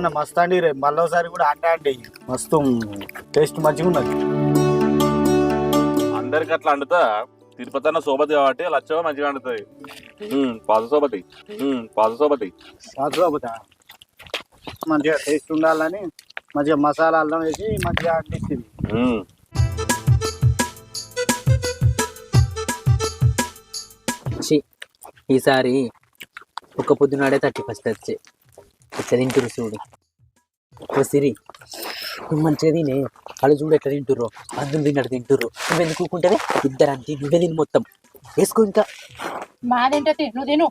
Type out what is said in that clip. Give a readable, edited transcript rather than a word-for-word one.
అన్న మస్తు అండి రేపు మళ్ళీసారి కూడా అండి మస్తు టేస్ట్ మంచిగా ఉన్నది. అందరికి అట్లా అండుతా తిరుపతి అన్న సోబతి కాబట్టి లచ్చవ మంచిగా అండుతుంది. పాత సోబతి పాత సోబతి సాగుతా మంచిగా టేస్ట్ ఉండాలని మంచిగా మసాలా అల్లం వేసి మంచిగా అండిస్తుంది. ఈసారి ఒక పొద్దునాడే 31 వచ్చే ఎట్లా తింటురు చూడు. ఓ సిరి నువ్వు మంచిగా తినే వాళ్ళు చూడు ఎట్లా తింటుర్రో, అందులో తిన్నట్టు తింటుర్రు. నువ్వెందుకు కూకుంటే ఇద్దరు అంతే, నువ్వే తిని మొత్తం వేసుకో. ఇంకా మాదేంటే నువ్వు తిను.